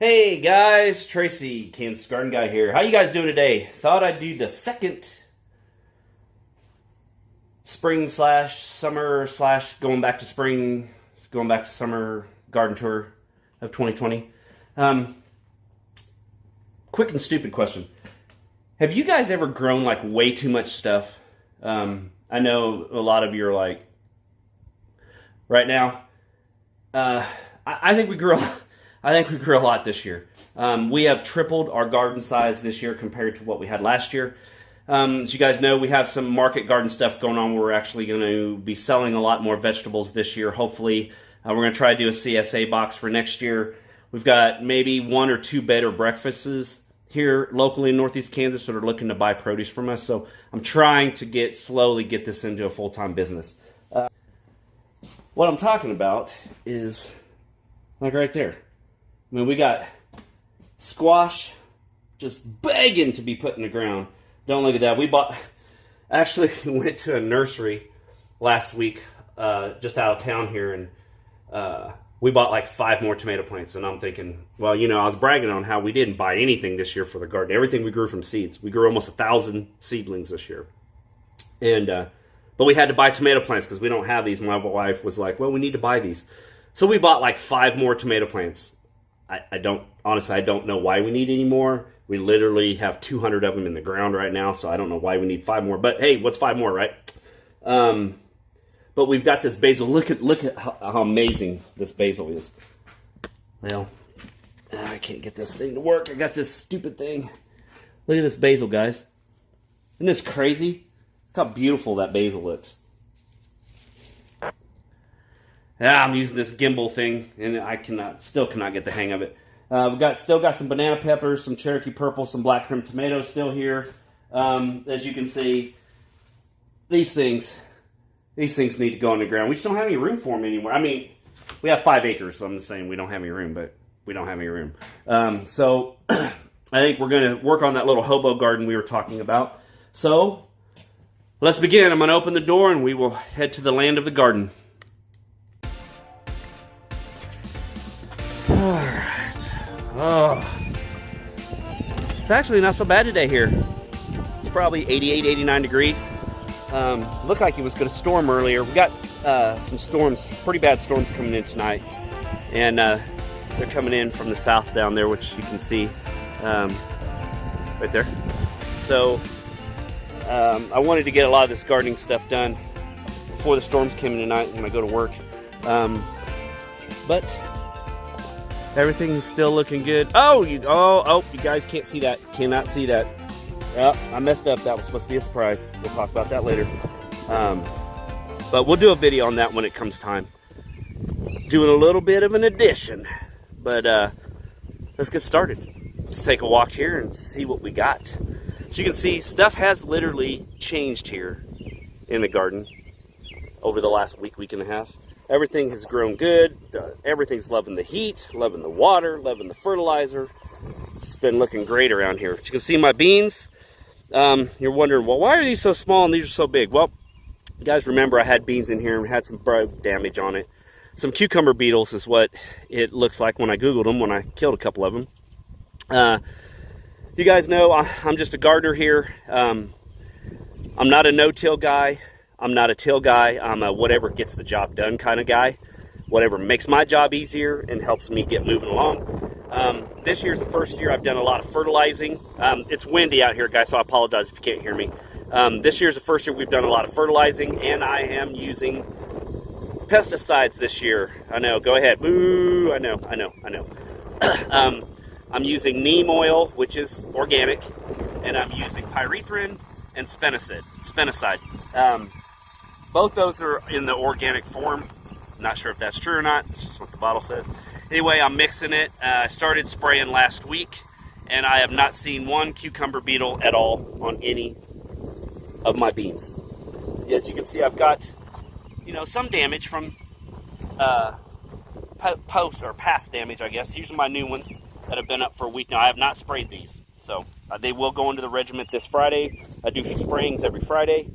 Hey guys, Tracy, Kansas Garden Guy here. How you guys doing today? Thought I'd do the second spring slash summer slash going back to spring, going back to summer garden tour of 2020. Quick and stupid question. Have you guys ever grown like way too much stuff? I know a lot of you are like, right now, I think we grew a lot this year. We have tripled our garden size this year compared to what we had last year. As you guys know, we have some market garden stuff going on where we're actually going to be selling a lot more vegetables this year. Hopefully, we're going to try to do a CSA box for next year. We've got maybe 1 or 2 bed or breakfasts here locally in Northeast Kansas that are looking to buy produce from us. So I'm trying to slowly get this into a full-time business. What I'm talking about is like right there. I mean, we got squash just begging to be put in the ground. Don't look at that. Actually went to a nursery last week just out of town here, and we bought like 5 more tomato plants. And I'm thinking, well, you know, I was bragging on how we didn't buy anything this year for the garden. Everything we grew from seeds. We grew almost 1,000 seedlings this year. And but we had to buy tomato plants because we don't have these. My wife was like, well, we need to buy these. So we bought like 5 more tomato plants. I don't know why we need any more. We literally have 200 of them in the ground right now, so I don't know why we need 5 more. But hey, what's 5 more, right? But we've got this basil. Look at how amazing this basil is. Well, I can't get this thing to work. I got this stupid thing. Look at this basil, guys. Isn't this crazy? Look how beautiful that basil looks. I'm using this gimbal thing, and I still cannot get the hang of it. We've still got some banana peppers, some Cherokee purple, some black cream tomatoes still here. As you can see, these things need to go on the ground. We just don't have any room for them anymore. I mean, we have 5 acres, so I'm just saying we don't have any room, but we don't have any room. So I think we're going to work on that little hobo garden we were talking about. So let's begin. I'm going to open the door, and we will head to the land of the garden. Alright. Oh. It's actually not so bad today here. It's probably 88, 89 degrees. Looked like it was going to storm earlier. We got some storms, pretty bad storms coming in tonight. And they're coming in from the south down there, which you can see right there. So I wanted to get a lot of this gardening stuff done before the storms came in tonight when I go to work. But everything's still looking good. Oh, you guys can't see that. Cannot see that. Yep, I messed up. That was supposed to be a surprise. We'll talk about that later. But we'll do a video on that when it comes time. Doing a little bit of an addition. But let's get started. Let's take a walk here and see what we got. As you can see, stuff has literally changed here in the garden over the last week and a half. Everything has grown good. Everything's loving the heat, loving the water, loving the fertilizer. It's been looking great around here. You can see my beans. You're wondering, well, why are these so small and these are so big? Well, you guys remember I had beans in here and had some bug damage on it. Some cucumber beetles is what it looks like when I Googled them, when I killed a couple of them. You guys know I'm just a gardener here. I'm not a no-till guy. I'm not a till guy. I'm a whatever gets the job done kind of guy. Whatever makes my job easier and helps me get moving along. This year's the first year I've done a lot of fertilizing. It's windy out here, guys, so I apologize if you can't hear me. This year's the first year we've done a lot of fertilizing, and I am using pesticides this year. I know, go ahead. Boo! I know. I'm using neem oil, which is organic, and I'm using pyrethrin and spinoside. Both those are in the organic form. Not sure if that's true or not. That's just what the bottle says. Anyway, I'm mixing it. I started spraying last week, and I have not seen one cucumber beetle at all on any of my beans. As you can see, I've got, some damage from past damage, I guess. These are my new ones that have been up for a week now. I have not sprayed these, so they will go into the regiment this Friday. I do sprayings every Friday.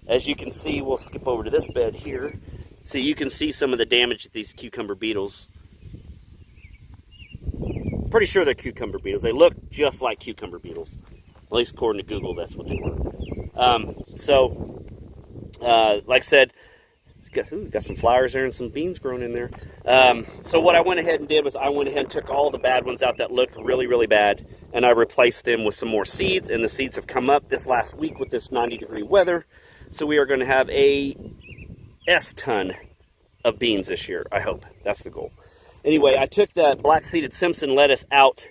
As you can see, we'll skip over to this bed here. So you can see some of the damage that these cucumber beetles pretty sure they're cucumber beetles. They look just like cucumber beetles. At least according to Google, that's what they were. Like I said, got some flowers there and some beans growing in there. So what I went ahead and did was I went ahead and took all the bad ones out that looked really, really bad, and I replaced them with some more seeds, and the seeds have come up this last week with this 90-degree weather. So we are going to have a S-ton of beans this year, I hope. That's the goal. Anyway, I took the black-seeded Simpson lettuce out,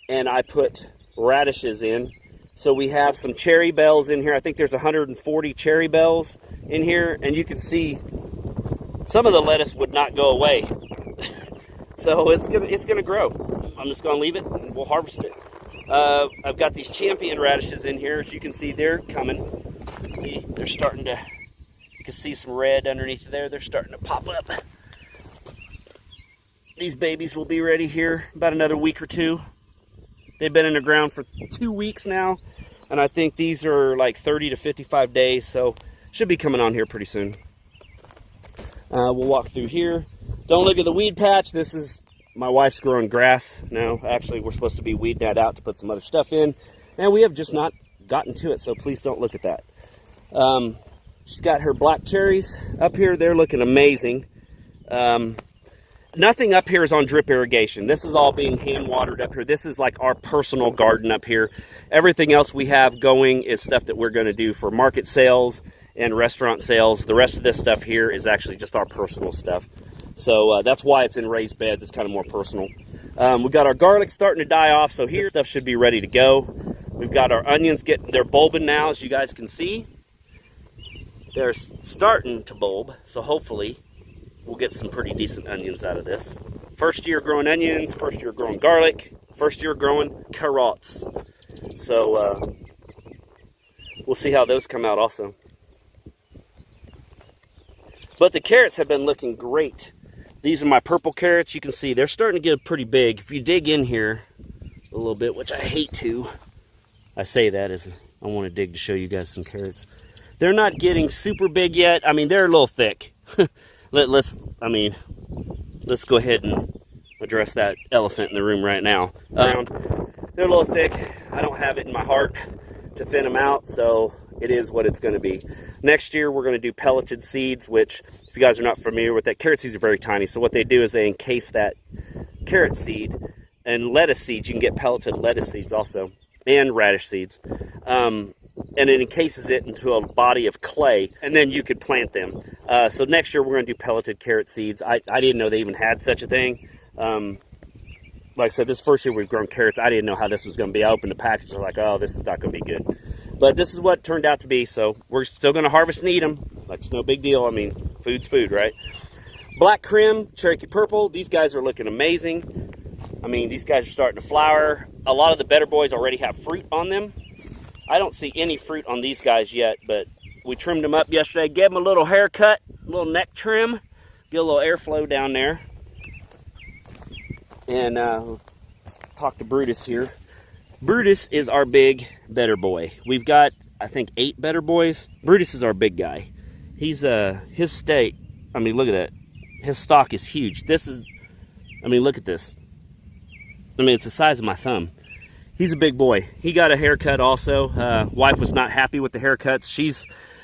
and I put radishes in. So we have some cherry bells in here. I think there's 140 cherry bells in here, and you can see some of the lettuce would not go away. So it's gonna grow. I'm just gonna leave it and we'll harvest it. I've got these champion radishes in here. As you can see, they're coming. See, they're starting to, you can see some red underneath there. They're starting to pop up. These babies will be ready here about another week or two. They've been in the ground for 2 weeks now, and I think these are like 30 to 55 days, so should be coming on here pretty soon. We'll walk through here. Don't look at the weed patch. This is, my wife's growing grass now. Actually, we're supposed to be weeding that out to put some other stuff in, and we have just not gotten to it, so please don't look at that. She's got her black cherries up here. They're looking amazing. Nothing up here is on drip irrigation. This is all being hand watered up here. This is like our personal garden up here. Everything else we have going is stuff that we're going to do for market sales and restaurant sales. The rest of this stuff here is actually just our personal stuff. So that's why it's in raised beds. It's kind of more personal. We've got our garlic starting to die off, so here stuff should be ready to go. We've got our onions they're bulbing now, as you guys can see. They're starting to bulb, so hopefully we'll get some pretty decent onions out of this. First year growing onions, first year growing garlic, first year growing carrots. So we'll see how those come out also. But the carrots have been looking great. These are my purple carrots. You can see they're starting to get pretty big. If you dig in here a little bit, which I hate to, I say that as I want to dig to show you guys some carrots. They're not getting super big yet. I mean, they're a little thick. Let's go ahead and address that elephant in the room right now. They're a little thick. I don't have it in my heart to thin them out, so it is what it's going to be. Next year, we're going to do pelleted seeds, which, if you guys are not familiar with that, carrot seeds are very tiny. So what they do is they encase that carrot seed, and lettuce seeds, you can get pelleted lettuce seeds also, and radish seeds. And it encases it into a body of clay, and then you could plant them. So next year we're going to do pelleted carrot seeds. I didn't know they even had such a thing. Like I said, this first year we've grown carrots. I didn't know how this was going to be. I opened the package, I was like, oh, this is not going to be good. But this is what it turned out to be, so we're still going to harvest and eat them. Like, it's no big deal. I mean, food's food, right? Black Krim, Cherokee Purple, these guys are looking amazing. I mean, these guys are starting to flower. A lot of the better boys already have fruit on them. I don't see any fruit on these guys yet, but we trimmed them up yesterday. Gave them a little haircut, a little neck trim, get a little airflow down there. And talk to Brutus here. Brutus is our big better boy. We've got, I think, 8 better boys. Brutus is our big guy. He's his state. I mean, look at that. His stalk is huge. This is, I mean, look at this. I mean, it's the size of my thumb. He's a big boy. He got a haircut also. Wife was not happy with the haircuts.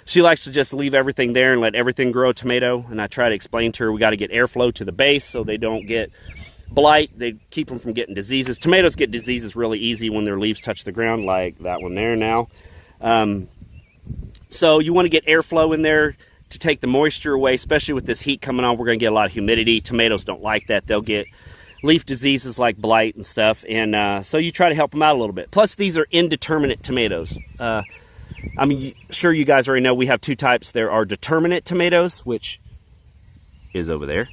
She likes to just leave everything there and let everything grow a tomato. And I try to explain to her we got to get airflow to the base so they don't get blight. They keep them from getting diseases. Tomatoes get diseases really easy when their leaves touch the ground, like that one there now. So you want to get airflow in there to take the moisture away, especially with this heat coming on. We're going to get a lot of humidity. Tomatoes don't like that. They'll get leaf diseases like blight and stuff, and so you try to help them out a little bit. Plus, these are indeterminate tomatoes. I mean, sure, you guys already know we have 2 types. There are determinate tomatoes, which is over there,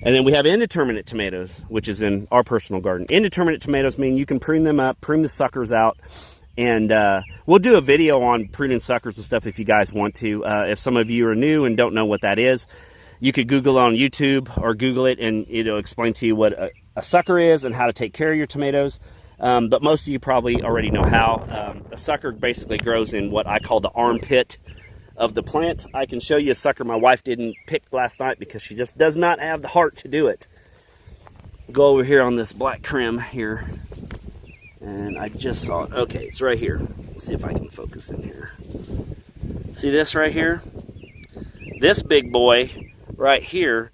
and then we have indeterminate tomatoes, which is in our personal garden. Indeterminate tomatoes mean you can prune them up, prune the suckers out, and we'll do a video on pruning suckers and stuff if you guys want to. If some of you are new and don't know what that is, you could Google it on YouTube or Google it, and it'll explain to you what a sucker is and how to take care of your tomatoes. But most of you probably already know how. A sucker basically grows in what I call the armpit of the plant. I can show you a sucker my wife didn't pick last night because she just does not have the heart to do it. Go over here on this black creme here. And I just saw it. Okay, it's right here. Let's see if I can focus in here. See this right here? This big boy right here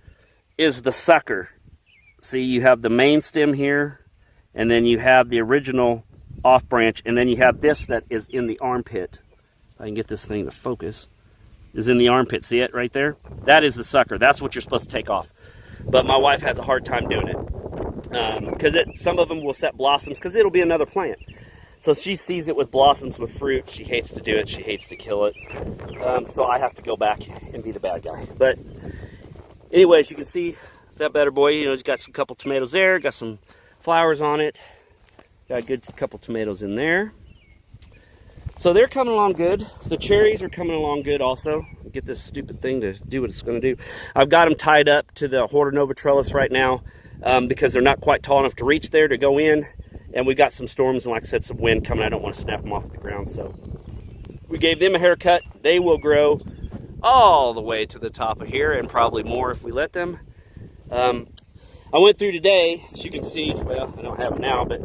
is the sucker. See, you have the main stem here, and then you have the original off branch, and then you have this that is in the armpit. If I can get this thing to focus. Is in the armpit. See it right there? That is the sucker. That's what you're supposed to take off. But my wife has a hard time doing it. Because some of them will set blossoms, because it'll be another plant. So she sees it with blossoms with fruit. She hates to do it. She hates to kill it. So I have to go back and be the bad guy. But anyways, you can see that better boy. You know, he's got some couple tomatoes there. Got some flowers on it. Got a good couple tomatoes in there. So they're coming along good. The cherries are coming along good also. Get this stupid thing to do what it's going to do. I've got them tied up to the Hortanova trellis right now because they're not quite tall enough to reach there to go in. And we got some storms and, like I said, some wind coming. I don't want to snap them off the ground. So we gave them a haircut. They will grow all the way to the top of here and probably more if we let them. I went through today, as you can see, well, I don't have it now, but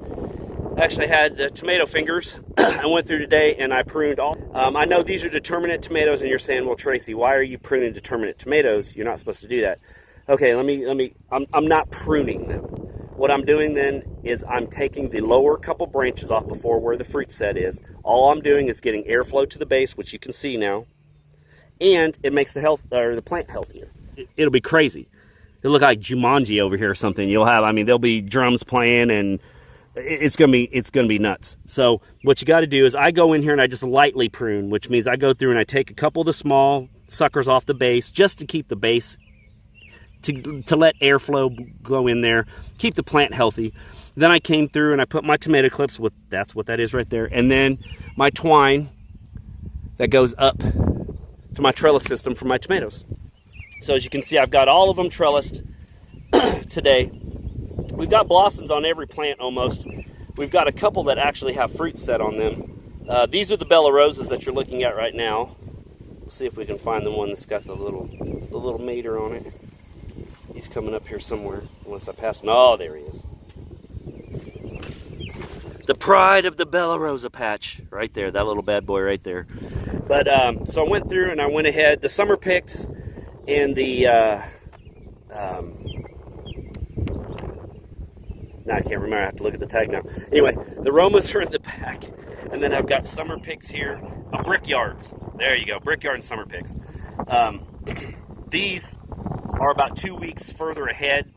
I actually had the tomato fingers. I went through today and I pruned all. I know these are determinate tomatoes, and you're saying, well, Tracy, why are you pruning determinate tomatoes? You're not supposed to do that. Okay, I'm not pruning them. What I'm doing then is I'm taking the lower couple branches off before where the fruit set is. All I'm doing is getting airflow to the base, which you can see now, and it makes the plant healthier. It'll be crazy. It'll look like Jumanji over here or something. You'll have, I mean, there'll be drums playing, and it's gonna be nuts. So what you got to do is I go in here and I just lightly prune, which means I go through and I take a couple of the small suckers off the base just to keep the base. To let airflow go in there, keep the plant healthy. Then I came through and I put my tomato clips, that's what that is right there, and then my twine that goes up to my trellis system for my tomatoes. So as you can see, I've got all of them trellised today. We've got blossoms on every plant almost. We've got a couple that actually have fruit set on them. These are the Bella Roses that you're looking at right now. We'll see if we can find the one that's got the little mater on it. He's coming up here somewhere, unless I pass him. Oh, there he is. The pride of the Bella Rosa patch, right there, that little bad boy right there. But, so I went through and I went ahead, the summer picks and the, I can't remember, I have to look at the tag now. Anyway, the Romas are in the back, and then I've got summer picks here, Brickyards. There you go, Brickyard and summer picks. These are about 2 weeks further ahead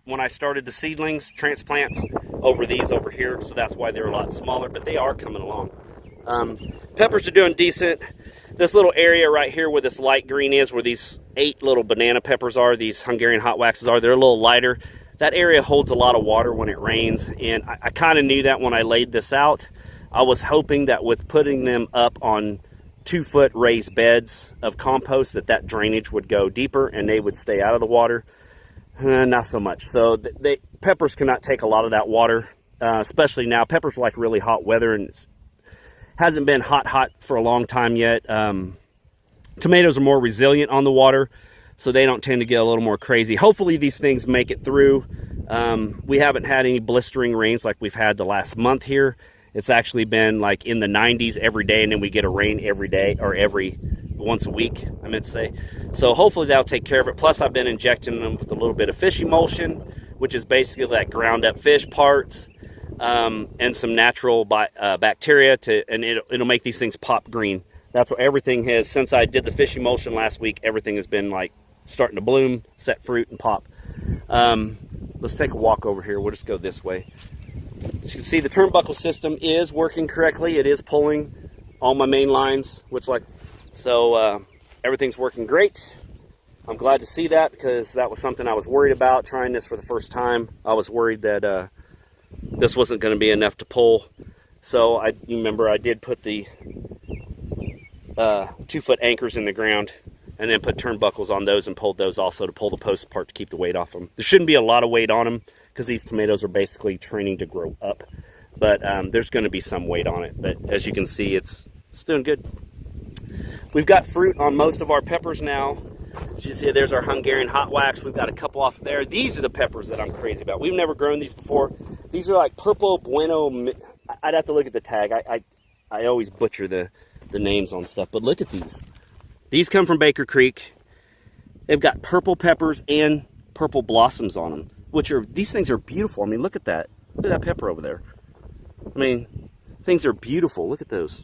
when I started the seedlings, transplants, over these over here, so that's why they're a lot smaller, but they are coming along. Peppers are doing decent. This little area right here where this light green is, where these 8 little banana peppers are, these Hungarian Hot Waxes are, they're a little lighter. That area holds a lot of water when it rains, and I kind of knew that when I laid this out. I was hoping that with putting them up on 2-foot raised beds of compost that drainage would go deeper and they would stay out of the water. Not so much. So peppers cannot take a lot of that water, especially now. Peppers like really hot weather, and it hasn't been hot for a long time yet. Tomatoes are more resilient on the water, so they don't tend to get a little more crazy. Hopefully these things make it through. We haven't had any blistering rains like we've had the last month here. It's actually been like in the 90s every day, and then we get a rain every day, or once a week, I meant to say. So hopefully that'll take care of it. Plus I've been injecting them with a little bit of fish emulsion, which is basically like ground up fish parts, and some natural bacteria and it'll make these things pop green. That's what everything has. Since I did the fish emulsion last week, everything has been like starting to bloom, set fruit, and pop. Let's take a walk over here. We'll just go this way. As you can see, the turnbuckle system is working correctly. It is pulling all my main lines, everything's working great. I'm glad to see that, because that was something I was worried about trying this for the first time. I was worried that this wasn't going to be enough to pull. So you remember I did put the 2-foot anchors in the ground, and then put turnbuckles on those and pulled those also to pull the posts apart to keep the weight off them. There shouldn't be a lot of weight on them, because these tomatoes are basically training to grow up. But there's going to be some weight on it. But as you can see, it's doing good. We've got fruit on most of our peppers now. As you see, there's our Hungarian Hot Wax. We've got a couple off there. These are the peppers that I'm crazy about. We've never grown these before. These are like Purple Bueno. I'd have to look at the tag. I always butcher the names on stuff, but look at these. These come from Baker Creek. They've got purple peppers and purple blossoms on them, these things are beautiful. I mean, look at that. Look at that pepper over there. I mean, things are beautiful. Look at those.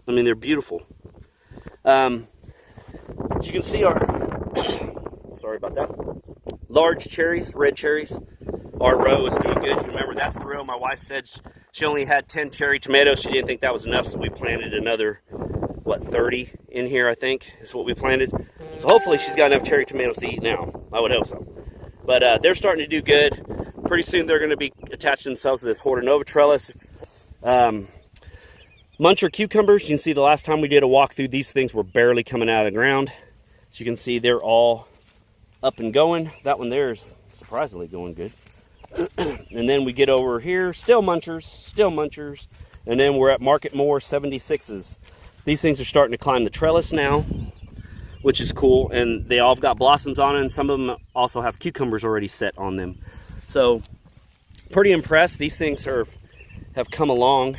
I mean, they're beautiful. As you can see, our sorry about that. Large cherries, red cherries. Our row is doing good. You remember, that's the row. My wife said she only had 10 cherry tomatoes. She didn't think that was enough, so we planted another, what, 30 in here, I think, is what we planted. So hopefully she's got enough cherry tomatoes to eat now. I would hope so. But they're starting to do good. Pretty soon they're going to be attaching themselves to this Hortonova trellis. Muncher cucumbers, you can see the last time we did a walkthrough, these things were barely coming out of the ground. As you can see, they're all up and going. That one there is surprisingly going good. And then we get over here, still munchers. And then we're at Market Moore 76s. These things are starting to climb the trellis now, which is cool. And they all have got blossoms on it, and some of them also have cucumbers already set on them. So, pretty impressed. These things have come along.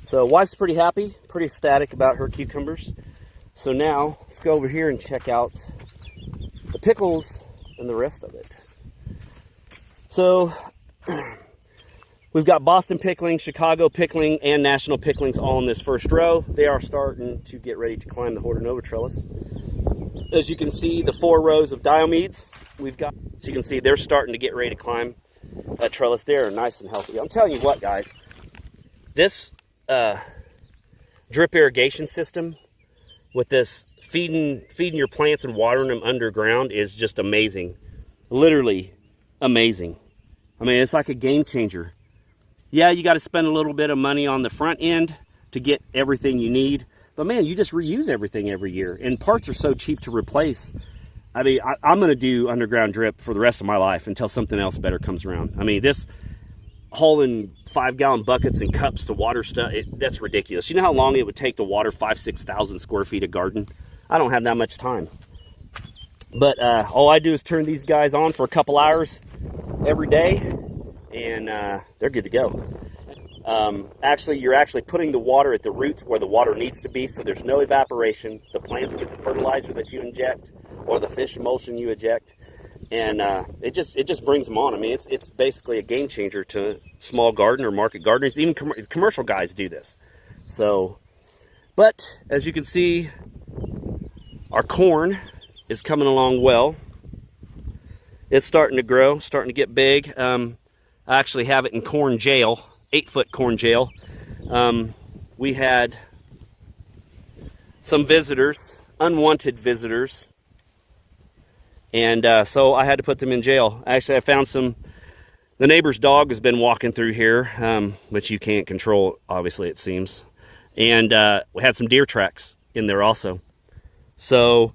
So, wife's pretty happy, pretty ecstatic about her cucumbers. So now, let's go over here and check out the pickles and the rest of it. So, we've got Boston pickling, Chicago pickling, and national picklings all in this first row. They are starting to get ready to climb the Hortonova trellis. As you can see, the 4 rows of Diomedes we've got. So you can see they're starting to get ready to climb that trellis. They're nice and healthy. I'm telling you what, guys, this drip irrigation system with this feeding your plants and watering them underground is just amazing. Literally amazing. I mean, it's like a game changer. Yeah, you got to spend a little bit of money on the front end to get everything you need. But man, you just reuse everything every year. And parts are so cheap to replace. I mean, I'm going to do underground drip for the rest of my life until something else better comes around. I mean, this hauling 5-gallon buckets and cups to water stuff, that's ridiculous. You know how long it would take to water 6,000 square feet of garden? I don't have that much time. But all I do is turn these guys on for a couple hours every day, and they're good to go. Actually, you're actually putting the water at the roots where the water needs to be, so there's no evaporation. The plants get the fertilizer that you inject, or the fish emulsion you eject, and it just brings them on. I mean, it's basically a game changer to small garden or market gardeners. Even commercial guys do this. So, but as you can see, our corn is coming along well. It's starting to grow, starting to get big. I actually have it in corn jail, 8-foot corn jail. We had some visitors, unwanted visitors, and so I had to put them in jail. Actually, I found the neighbor's dog has been walking through here, which you can't control, obviously, it seems. And we had some deer tracks in there also. So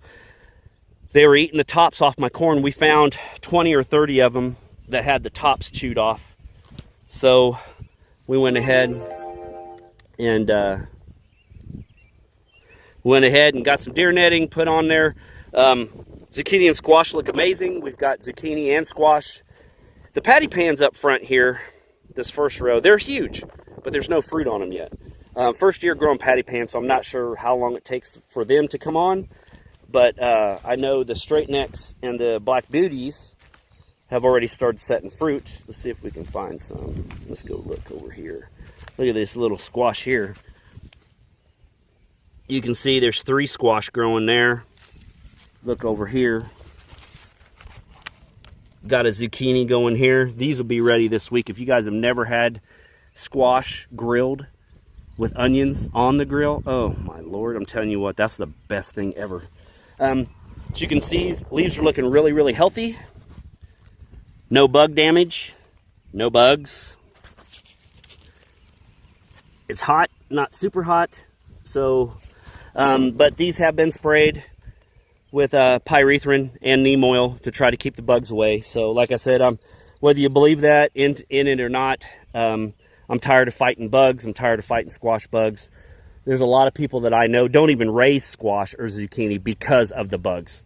they were eating the tops off my corn. We found 20 or 30 of them that had the tops chewed off. So we went ahead and got some deer netting put on there. Zucchini and squash look amazing. We've got zucchini and squash. The patty pans up front here, this first row, they're huge, but there's no fruit on them yet. First year growing patty pans, so I'm not sure how long it takes for them to come on. But I know the straight necks and the black beauties have already started setting fruit. Let's see if we can find some. Let's go look over here. Look at this little squash here. You can see there's 3 squash growing there. Look over here. Got a zucchini going here. These will be ready this week. If you guys have never had squash grilled with onions on the grill, oh my Lord, I'm telling you what, that's the best thing ever. As you can see, leaves are looking really, really healthy. No bug damage, no bugs. It's hot, not super hot. So, but these have been sprayed with pyrethrin and neem oil to try to keep the bugs away. So, like I said, whether you believe that in it or not, I'm tired of fighting bugs. I'm tired of fighting squash bugs. there's a lot of people that I know don't even raise squash or zucchini because of the bugs.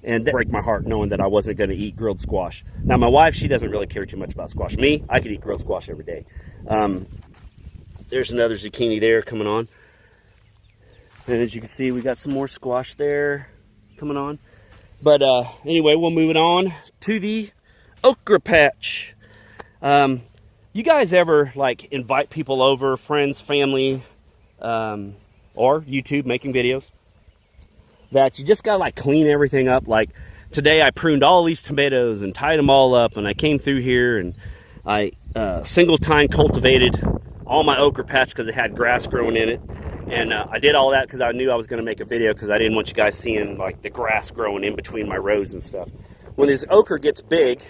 And that break my heart knowing that I wasn't going to eat grilled squash. Now, my wife, she doesn't really care too much about squash. Me, I could eat grilled squash every day. There's another zucchini there coming on. And as you can see, we got some more squash there coming on. But anyway, we'll move it on to the okra patch. You guys ever like invite people over, friends, family, or YouTube making videos, that you just gotta like clean everything up? Like today I pruned all these tomatoes and tied them all up, and I came through here and I single time cultivated all my okra patch because it had grass growing in it. And I did all that because I knew I was going to make a video, because I didn't want you guys seeing like the grass growing in between my rows and stuff. When this okra gets big,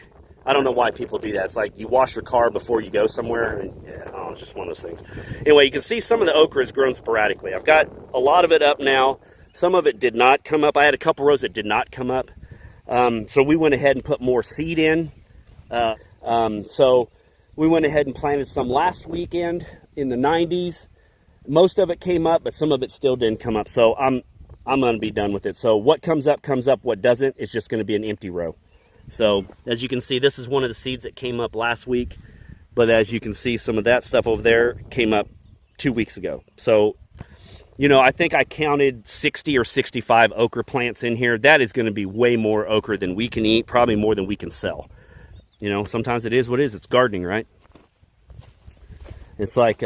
I don't know why people do that. It's like you wash your car before you go somewhere, and yeah, oh, it's just one of those things. Anyway, you can see some of the okra has grown sporadically. I've got a lot of it up now. Some of it did not come up. I had a couple rows that did not come up. So we went ahead and put more seed in. So we went ahead and planted some last weekend in the 90s. Most of it came up, but some of it still didn't come up. So I'm going to be done with it. So what comes up, comes up. What doesn't, it's just going to be an empty row. So as you can see, this is one of the seeds that came up last week. But as you can see, some of that stuff over there came up 2 weeks ago. So, you know, I think I counted 60 or 65 okra plants in here. That is going to be way more okra than we can eat, probably more than we can sell. You know, sometimes it is what it is. It's gardening, right? It's like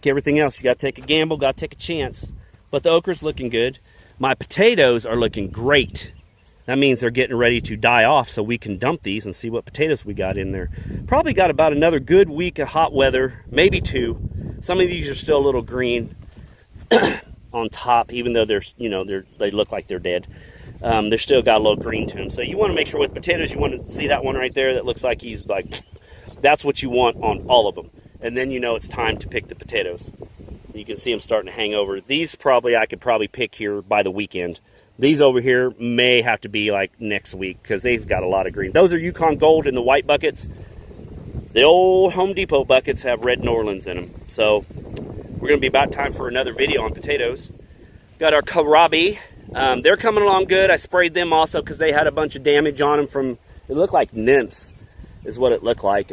everything else, you got to take a gamble, got to take a chance. But the okra's looking good. My potatoes are looking great. That means they're getting ready to die off, so we can dump these and see what potatoes we got in there. Probably got about another good week of hot weather, maybe 2. Some of these are still a little green on top, even though they're, you know, they look like they're dead. They're still got a little green to them. So you want to make sure with potatoes, you want to see that one right there that looks like he's like, that's what you want on all of them. And then you know it's time to pick the potatoes. You can see them starting to hang over. These I could probably pick here by the weekend. These over here may have to be like next week, because they've got a lot of green. Those are Yukon Gold in the white buckets. The old Home Depot buckets have red New Orleans in them. So we're going to be about time for another video on potatoes. Got our kohlrabi. They're coming along good. I sprayed them also because they had a bunch of damage on them from, it looked like nymphs is what it looked like.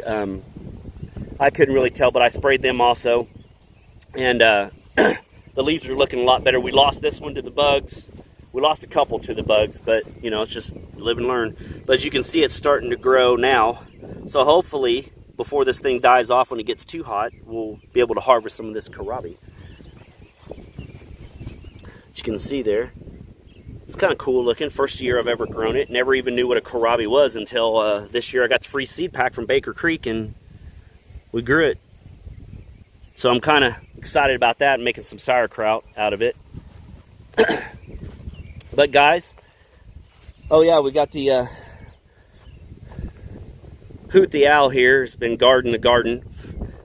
I couldn't really tell, but I sprayed them also. And the leaves are looking a lot better. We lost this one to the bugs. We lost a couple to the bugs, but you know, it's just live and learn. But as you can see, it's starting to grow now. So hopefully, before this thing dies off when it gets too hot, we'll be able to harvest some of this kohlrabi. As you can see there, it's kind of cool looking. First year I've ever grown it. Never even knew what a kohlrabi was until this year I got the free seed pack from Baker Creek and we grew it. So I'm kind of excited about that and making some sauerkraut out of it. But guys, oh yeah, we got the Hoot the Owl here. Has been guarding the garden.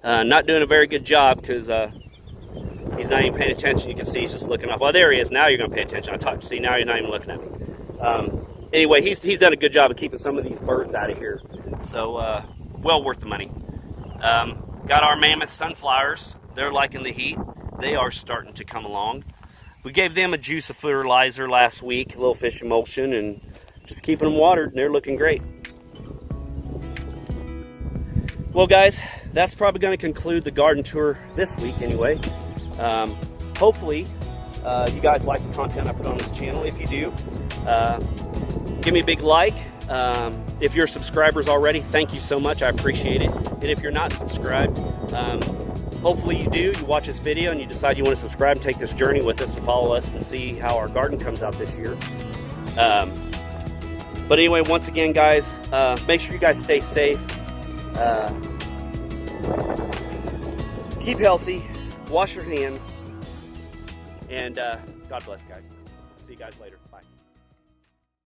Not doing a very good job because he's not even paying attention. You can see he's just looking off. Well, there he is. Now you're going to pay attention. See, now you're not even looking at me. Anyway, he's done a good job of keeping some of these birds out of here. So, well worth the money. Got our Mammoth Sunflowers. They're liking the heat. They are starting to come along. We gave them a juice of fertilizer last week, a little fish emulsion, and just keeping them watered, and they're looking great. Well, guys, that's probably going to conclude the garden tour this week anyway. Hopefully, you guys like the content I put on this channel. If you do, give me a big like. If you're subscribers already, thank you so much. I appreciate it. And if you're not subscribed, hopefully you do. You watch this video and you decide you want to subscribe and take this journey with us and follow us and see how our garden comes out this year. But anyway, once again, guys, make sure you guys stay safe. Keep healthy. Wash your hands. And God bless, guys. See you guys later. Bye.